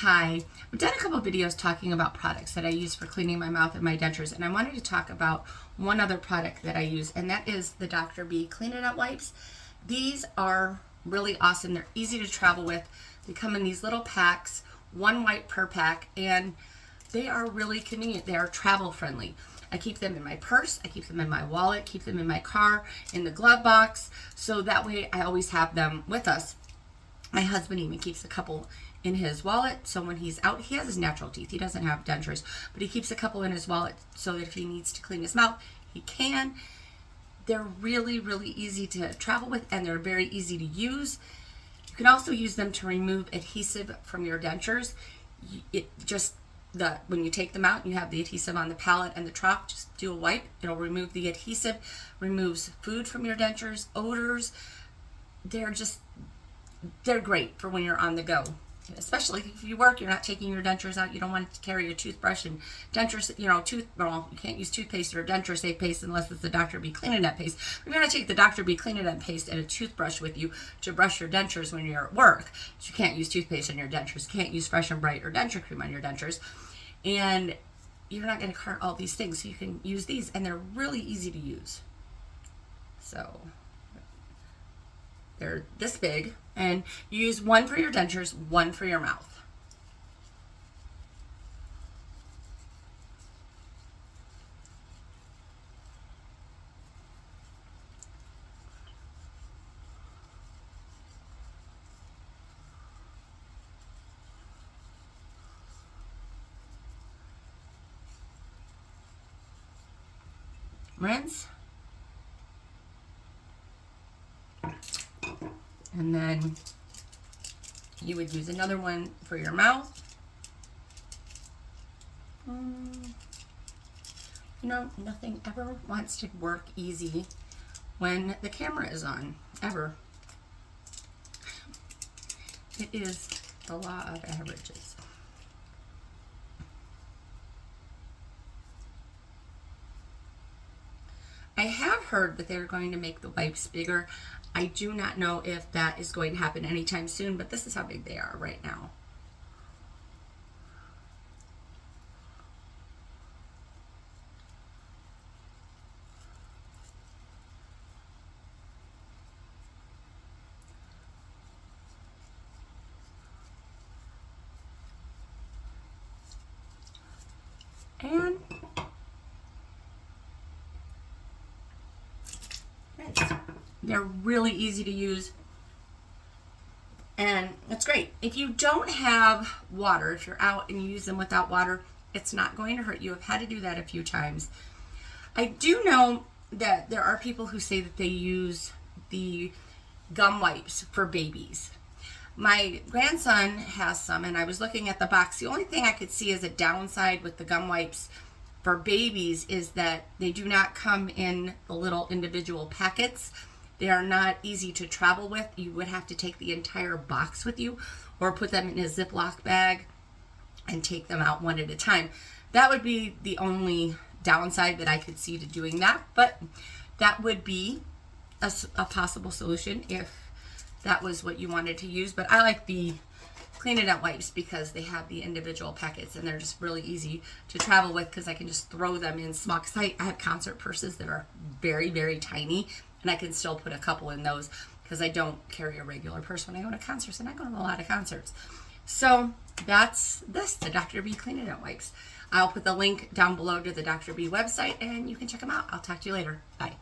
Hi, I've done a couple of videos talking about products that I use for cleaning my mouth and my dentures, and I wanted to talk about one other product that I use, and that is the Dr. B Cleanadent wipes. These are really awesome. They're easy to travel with. They come in these little packs, one wipe per pack, and they are really convenient. They are travel friendly. I keep them in my purse, I keep them in my wallet, keep them in my car, in the glove box, so that way I always have them with us. My husband even keeps a couple in his wallet, so when he's out, he has his natural teeth. He doesn't have dentures, but he keeps a couple in his wallet so that if he needs to clean his mouth, he can. They're really, really easy to travel with, and they're very easy to use. You can also use them to remove adhesive from your dentures. When you take them out, you have the adhesive on the palate and the trough. Just do a wipe. It'll remove the adhesive, removes food from your dentures, odors. They're great for when you're on the go. Especially if you work, you're not taking your dentures out. You don't want to carry your toothbrush and dentures, you can't use toothpaste or denture safe paste unless it's the Dr. B Cleanadent paste. You're going to take the Dr. B Cleanadent paste and a toothbrush with you to brush your dentures when you're at work. But you can't use toothpaste on your dentures. Can't use Fresh and Bright or denture cream on your dentures. And you're not going to cart all these things, so you can use these, and they're really easy to use. So they're this big, and you use one for your dentures, one for your mouth. Rinse. And then you would use another one for your mouth. Nothing ever wants to work easy when the camera is on, ever. It is the law of averages. I have heard that they're going to make the wipes bigger. I do not know if that is going to happen anytime soon, but this is how big they are right now. And they're really easy to use, and it's great. If you don't have water, if you're out and you use them without water, it's not going to hurt you. I've had to do that a few times. I do know that there are people who say that they use the gum wipes for babies. My grandson has some, and I was looking at the box. The only thing I could see as a downside with the gum wipes for babies is that they do not come in the little individual packets. They are not easy to travel with. You would have to take the entire box with you or put them in a Ziploc bag and take them out one at a time. That would be the only downside that I could see to doing that, but that would be a possible solution if that was what you wanted to use. But I like the Cleanadent wipes because they have the individual packets, and they're just really easy to travel with because I can just throw them in small, because I have concert purses that are very, very tiny, and I can still put a couple in those because I don't carry a regular purse when I go to concerts, and I go to a lot of concerts. So that's the Dr. B Cleanadent wipes. I'll put the link down below to the Dr. B website, and you can check them out. I'll talk to you later. Bye.